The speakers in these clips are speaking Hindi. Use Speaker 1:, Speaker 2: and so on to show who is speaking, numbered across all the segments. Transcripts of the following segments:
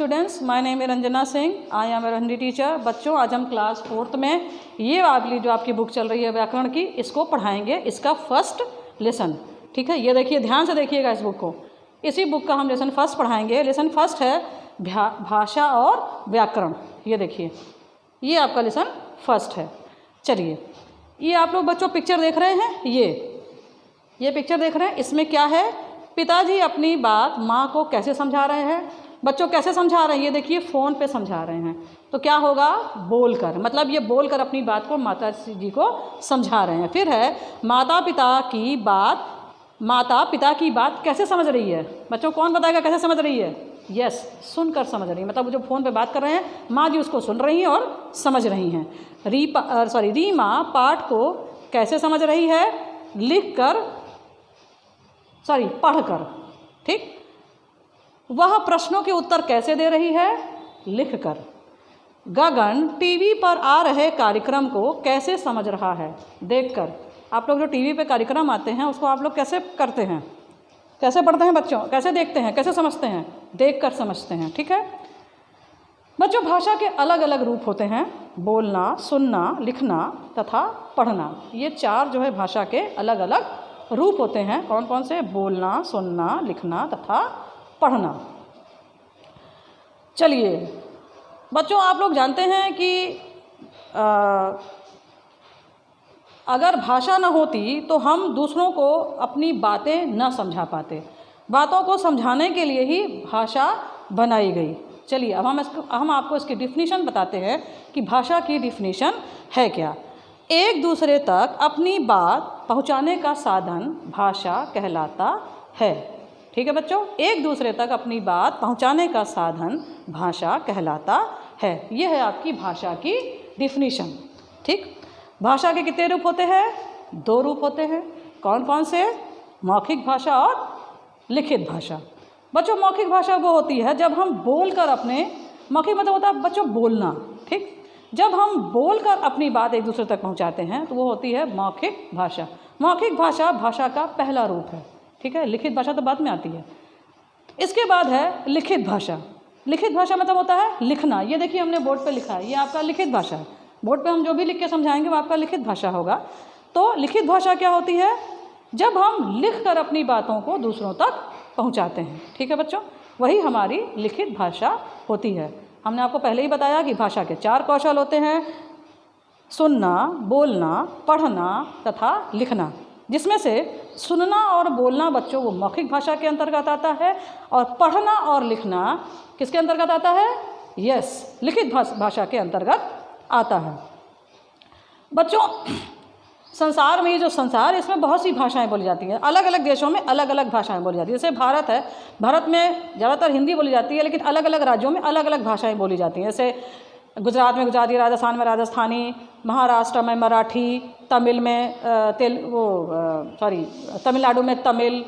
Speaker 1: स्टूडेंट्स, माय नेम है Ranjana Singh, I am a Hindi teacher. बच्चों, आज हम क्लास 4th में ये वाली जो आपकी बुक चल रही है व्याकरण की, इसको पढ़ाएंगे, इसका फर्स्ट लेसन। ठीक है, ये देखिए, ध्यान से देखिएगा इस बुक को। इसी बुक का हम लेसन फर्स्ट पढ़ाएंगे। लेसन फर्स्ट है भाषा और व्याकरण। ये देखिए, ये आपका लेसन फर्स्ट है। चलिए, ये आप लोग बच्चों पिक्चर देख रहे हैं, ये पिक्चर देख रहे हैं। इसमें क्या है, पिताजी अपनी बात माँ को कैसे समझा रहे हैं। बच्चों कैसे समझा रहे हैं, ये देखिए फ़ोन पे समझा रहे हैं। तो क्या होगा, बोलकर, मतलब ये बोलकर अपनी बात को माता जी को समझा रहे हैं। फिर है माता पिता की बात कैसे समझ रही है। बच्चों कौन बताएगा कैसे समझ रही है? यस, सुनकर समझ रही है। मतलब जो फ़ोन पे बात कर रहे हैं, माँ जी उसको सुन रही हैं और समझ रही हैं। रीमा पाठ को कैसे समझ रही है? पढ़कर। ठीक। वह प्रश्नों के उत्तर कैसे दे रही है? लिखकर। गगन टीवी पर आ रहे कार्यक्रम को कैसे समझ रहा है? देखकर। आप लोग जो टीवी पे कार्यक्रम आते हैं उसको आप लोग कैसे करते हैं, कैसे पढ़ते हैं बच्चों, कैसे देखते हैं, कैसे समझते हैं? देखकर समझते हैं। ठीक है बच्चों, भाषा के अलग अलग रूप होते हैं, बोलना, सुनना, लिखना तथा पढ़ना। ये 4 जो है भाषा के अलग अलग रूप होते हैं। कौन कौन से? बोलना, सुनना, लिखना तथा पढ़ना। चलिए बच्चों, आप लोग जानते हैं कि अगर भाषा न होती तो हम दूसरों को अपनी बातें न समझा पाते। बातों को समझाने के लिए ही भाषा बनाई गई। चलिए, अब हम आपको इसकी डिफिनीशन बताते हैं कि भाषा की डिफिनीशन है क्या। एक दूसरे तक अपनी बात पहुंचाने का साधन भाषा कहलाता है। ठीक है बच्चों, एक दूसरे तक अपनी बात पहुंचाने का साधन भाषा कहलाता है। यह है आपकी भाषा की डिफिनीशन। ठीक। भाषा के कितने रूप होते हैं? 2 रूप होते हैं। कौन कौन से? मौखिक भाषा और लिखित भाषा। बच्चों, मौखिक भाषा वो होती है जब हम बोलकर अपने, मौखिक मतलब होता है बच्चों बोलना। ठीक। जब हम बोलकर अपनी बात एक दूसरे तक पहुंचाते हैं तो वो होती है मौखिक भाषा। मौखिक भाषा भाषा का पहला रूप है। ठीक है, लिखित भाषा तो बाद में आती है। इसके बाद है लिखित भाषा। लिखित भाषा मतलब होता है लिखना। ये देखिए, हमने बोर्ड पे लिखा है, ये आपका लिखित भाषा है। बोर्ड पे हम जो भी लिख के समझाएंगे वो आपका लिखित भाषा होगा। तो लिखित भाषा क्या होती है? जब हम लिख कर अपनी बातों को दूसरों तक पहुंचाते हैं। ठीक है बच्चों, वही हमारी लिखित भाषा होती है। हमने आपको पहले ही बताया कि भाषा के 4 कौशल होते हैं, सुनना, बोलना, पढ़ना तथा लिखना, जिसमें से सुनना और बोलना बच्चों वो मौखिक भाषा के अंतर्गत आता है, और पढ़ना और लिखना किसके अंतर्गत आता है? यस, लिखित भाषा के अंतर्गत आता है। बच्चों, संसार में, ये जो संसार, इसमें बहुत सी भाषाएं बोली जाती हैं। अलग अलग देशों में अलग अलग भाषाएं बोली जाती हैं। जैसे भारत है, भारत में ज़्यादातर हिंदी बोली जाती है, लेकिन अलग अलग राज्यों में अलग अलग भाषाएं बोली जाती हैं। जैसे गुजरात में गुजराती, राजस्थान में राजस्थानी, महाराष्ट्र में मराठी, तमिल में तमिलनाडु में तमिल,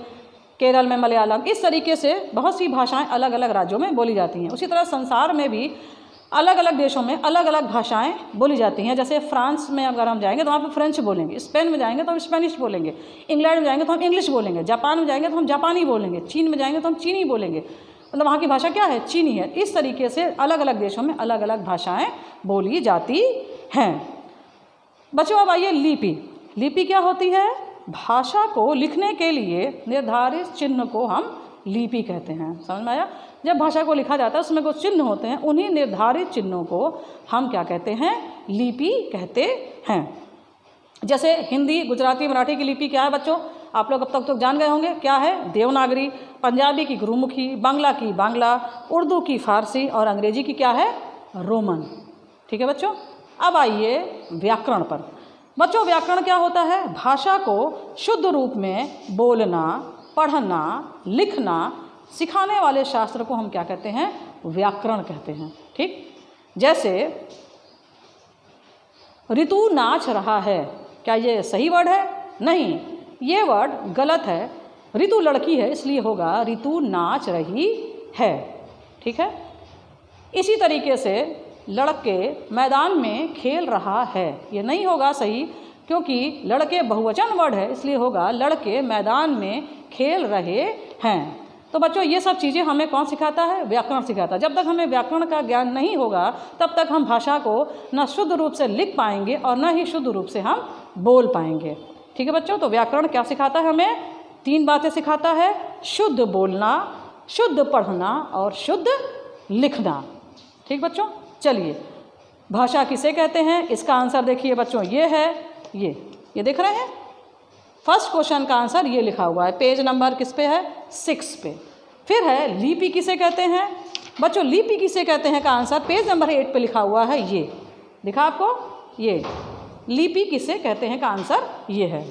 Speaker 1: केरल में मलयालम। इस तरीके से बहुत सी भाषाएं अलग अलग राज्यों में बोली जाती हैं। उसी तरह संसार में भी अलग अलग देशों में अलग अलग भाषाएं बोली जाती हैं। जैसे फ्रांस में अगर हम जाएंगे तो वहाँ पे फ्रेंच बोलेंगे, स्पेन में जाएंगे तो हम स्पेनिश बोलेंगे, इंग्लैंड में जाएंगे तो हम इंग्लिश बोलेंगे, जापान में जाएंगे तो हम जापानी बोलेंगे, चीन में जाएंगे तो हम चीनी बोलेंगे। मतलब वहाँ की भाषा क्या है? चीनी है। इस तरीके से अलग अलग देशों में अलग अलग भाषाएँ बोली जाती हैं। बच्चों, अब आइए लिपि। लिपि क्या होती है? भाषा को लिखने के लिए निर्धारित चिन्ह को हम लिपि कहते हैं। समझ में आया? जब भाषा को लिखा जाता है उसमें कुछ चिन्ह होते हैं, उन्हीं निर्धारित चिन्हों को हम क्या कहते हैं? लिपि कहते हैं। जैसे हिंदी, गुजराती, मराठी की लिपि क्या है बच्चों? आप लोग अब तक तो जान गए होंगे। क्या है? देवनागरी। पंजाबी की गुरुमुखी, बांग्ला की बांग्ला, उर्दू की फारसी और अंग्रेजी की क्या है? रोमन। ठीक है बच्चों, अब आइए व्याकरण पर। बच्चों, व्याकरण क्या होता है? भाषा को शुद्ध रूप में बोलना, पढ़ना, लिखना सिखाने वाले शास्त्र को हम क्या कहते हैं? व्याकरण कहते हैं। ठीक। जैसे ऋतु नाच रहा है, क्या ये सही वर्ड है? नहीं, ये वर्ड गलत है। ऋतु लड़की है इसलिए होगा ऋतु नाच रही है। ठीक है। इसी तरीके से लड़के मैदान में खेल रहा है, ये नहीं होगा सही, क्योंकि लड़के बहुवचन वर्ड है, इसलिए होगा लड़के मैदान में खेल रहे हैं। तो बच्चों ये सब चीज़ें हमें कौन सिखाता है? व्याकरण सिखाता है। जब तक हमें व्याकरण का ज्ञान नहीं होगा तब तक हम भाषा को न शुद्ध रूप से लिख पाएंगे और न ही शुद्ध रूप से हम बोल पाएंगे। ठीक है बच्चों, तो व्याकरण क्या सिखाता है? हमें 3 बातें सिखाता है, शुद्ध बोलना, शुद्ध पढ़ना और शुद्ध लिखना। ठीक बच्चों, चलिए भाषा किसे कहते हैं इसका आंसर देखिए बच्चों, ये है, ये देख रहे हैं। फर्स्ट क्वेश्चन का आंसर ये लिखा हुआ है, पेज नंबर किस पे है? 6 पे। फिर है लिपि किसे कहते हैं? बच्चों लिपि किसे कहते हैं का आंसर पेज नंबर 8 पे लिखा हुआ है, ये दिखा आपको, ये लिपि किसे कहते हैं का आंसर ये है।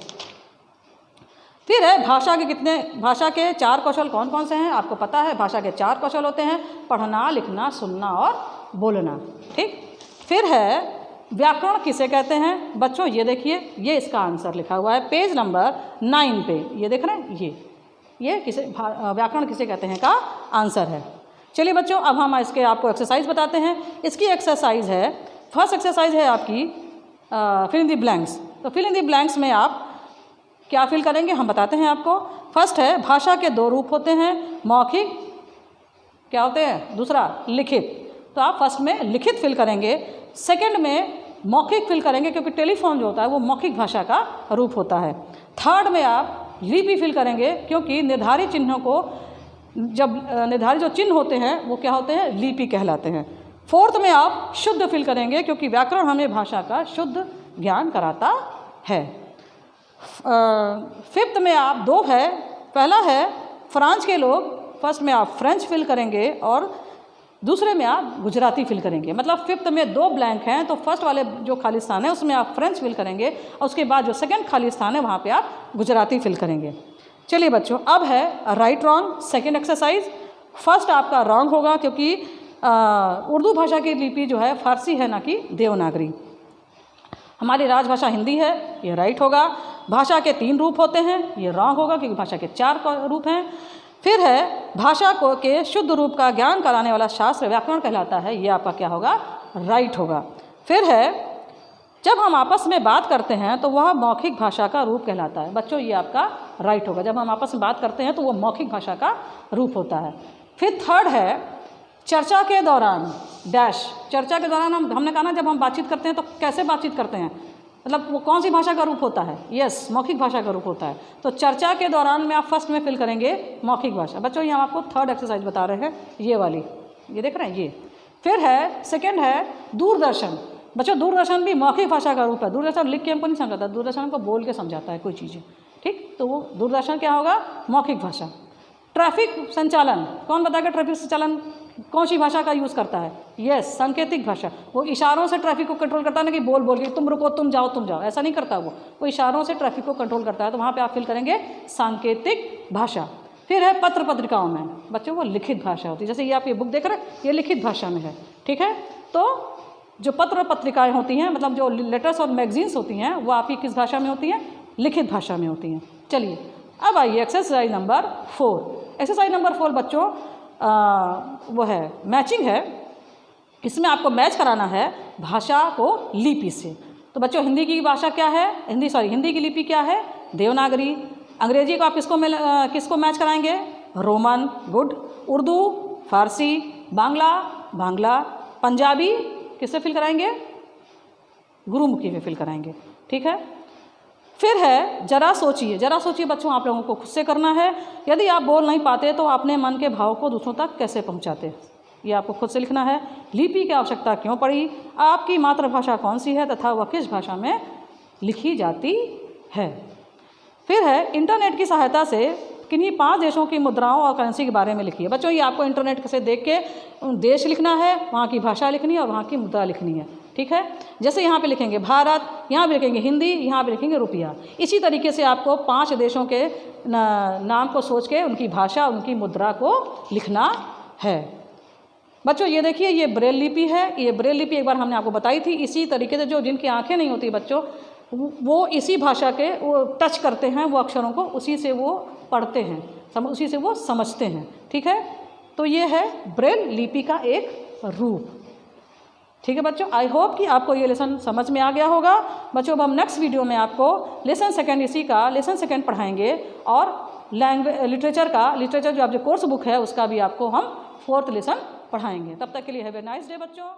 Speaker 1: फिर है भाषा के 4 कौशल कौन कौन से हैं? आपको पता है भाषा के 4 कौशल होते हैं, पढ़ना, लिखना, सुनना और बोलना। ठीक, फिर है व्याकरण किसे कहते हैं? बच्चों ये देखिए, ये इसका आंसर लिखा हुआ है पेज नंबर 9 पे, ये देख रहे हैं, ये किसे व्याकरण किसे कहते हैं का आंसर है। चलिए बच्चों, अब हम इसके आपको एक्सरसाइज बताते हैं। इसकी एक्सरसाइज है, फर्स्ट एक्सरसाइज है आपकी फिल इन द ब्लैंक्स। तो फिल इन द ब्लैंक्स में आप क्या फिल करेंगे हम बताते हैं आपको। फर्स्ट है भाषा के 2 रूप होते हैं, मौखिक क्या होते हैं, दूसरा लिखित। तो आप फर्स्ट में लिखित फिल करेंगे, सेकंड में मौखिक फिल करेंगे क्योंकि टेलीफोन जो होता है वो मौखिक भाषा का रूप होता है। थर्ड में आप लिपि फिल करेंगे क्योंकि निर्धारित चिन्हों को, जब निर्धारित जो चिन्ह होते हैं वो क्या होते हैं, लिपि कहलाते हैं। फोर्थ में आप शुद्ध फिल करेंगे क्योंकि व्याकरण हमें भाषा का शुद्ध ज्ञान कराता है। फिफ्थ में आप 2 है, पहला है फ्रांस के लोग, फर्स्ट में आप फ्रेंच फिल करेंगे और दूसरे में आप गुजराती फिल करेंगे। मतलब फिफ्थ में 2 ब्लैंक हैं, तो फर्स्ट वाले जो खाली स्थान है उसमें आप फ्रेंच फिल करेंगे और उसके बाद जो सेकंड खाली स्थान है वहाँ पे आप गुजराती फिल करेंगे। चलिए बच्चों, अब है right wrong second exercise. First आपका रॉन्ग होगा क्योंकि उर्दू भाषा की लिपि जो है फारसी है ना कि देवनागरी। हमारी राजभाषा हिंदी है, ये राइट होगा। भाषा के 3 रूप होते हैं, ये रॉन्ग होगा क्योंकि भाषा के 4 रूप हैं। फिर है भाषा को के शुद्ध रूप का ज्ञान कराने वाला शास्त्र व्याकरण कहलाता है, ये आपका क्या होगा, राइट होगा। फिर है जब हम आपस में बात करते हैं तो वह मौखिक भाषा का रूप कहलाता है। बच्चों ये आपका राइट होगा, जब हम आपस में बात करते हैं तो वो मौखिक भाषा का रूप होता है। फिर थर्ड है चर्चा के दौरान डैश, चर्चा के दौरान हमने कहा ना जब हम बातचीत करते हैं तो कैसे बातचीत करते हैं, मतलब वो कौन सी भाषा का रूप होता है, यस मौखिक भाषा का रूप होता है। तो चर्चा के दौरान में आप फर्स्ट में फिल करेंगे मौखिक भाषा। बच्चों ये हम आपको थर्ड एक्सरसाइज बता रहे हैं, ये वाली, ये देख रहे हैं ये। फिर है सेकंड है दूरदर्शन। बच्चों दूरदर्शन भी मौखिक भाषा का रूप है। दूरदर्शन लिख के हमको नहीं समझाता, दूरदर्शन हमको बोल के समझाता है कोई चीज़ें। ठीक, तो वो दूरदर्शन क्या होगा, मौखिक भाषा। ट्रैफिक संचालन, कौन बताएगा ट्रैफिक संचालन कौन सी भाषा का यूज़ करता है, यस सांकेतिक भाषा। वो इशारों से ट्रैफिक को कंट्रोल करता है ना कि बोल बोल के तुम रुको तुम जाओ, ऐसा नहीं करता वो इशारों से ट्रैफिक को कंट्रोल करता है। तो वहाँ पे आप फिल करेंगे सांकेतिक भाषा। फिर है पत्र पत्रिकाओं में, बच्चों वो लिखित भाषा होती है। जैसे ये आप ये बुक देख रहे हैं, ये लिखित भाषा में है। ठीक है, तो जो पत्र पत्रिकाएँ होती हैं, मतलब जो लेटर्स और मैगजीन्स होती हैं, वो आपकी किस भाषा में होती हैं, लिखित भाषा में होती हैं। चलिए अब आइए एक्सरसाइज नंबर 4। एक्सरसाइज नंबर 4 बच्चों वो है मैचिंग है। इसमें आपको मैच कराना है भाषा को लिपि से। तो बच्चों हिंदी की भाषा क्या है, हिंदी की लिपि क्या है, देवनागरी। अंग्रेजी को आप किसको मैच कराएंगे, रोमन, गुड। उर्दू, फारसी, बांग्ला। पंजाबी किससे फिल कराएंगे, गुरुमुखी में फिल कराएंगे। ठीक है, फिर है जरा सोचिए बच्चों, आप लोगों को खुद से करना है। यदि आप बोल नहीं पाते तो अपने मन के भाव को दूसरों तक कैसे पहुंचाते, ये आपको खुद से लिखना है। लिपि की आवश्यकता क्यों पड़ी, आपकी मातृभाषा कौन सी है तथा वह किस भाषा में लिखी जाती है। फिर है इंटरनेट की सहायता से किन्हीं 5 देशों की मुद्राओं और करेंसी के बारे में लिखिए। बच्चों ये आपको इंटरनेट से देख के देश लिखना है, वहाँ की भाषा लिखनी है और वहाँ की मुद्रा लिखनी है। ठीक है, जैसे यहाँ पे लिखेंगे भारत, यहाँ भी लिखेंगे हिंदी, यहाँ पे लिखेंगे रुपया। इसी तरीके से आपको 5 देशों के नाम को सोच के उनकी भाषा, उनकी मुद्रा को लिखना है। बच्चों ये देखिए, ये ब्रेल लिपि है। ये ब्रेल लिपि एक बार हमने आपको बताई थी। इसी तरीके से जो जिनकी आंखें नहीं होती बच्चों, वो इसी भाषा के वो टच करते हैं वो अक्षरों को, उसी से वो पढ़ते हैं, उसी से वो समझते हैं। ठीक है, तो ये है ब्रेल लिपि का एक रूप। ठीक है बच्चों, आई होप कि आपको ये लेसन समझ में आ गया होगा। बच्चों अब हम नेक्स्ट वीडियो में आपको लेसन सेकंड, इसी का लेसन सेकंड पढ़ाएंगे और लिटरेचर जो आप जो कोर्स बुक है उसका भी आपको हम 4th लेसन पढ़ाएंगे। तब तक के लिए हैव ए नाइस डे बच्चों।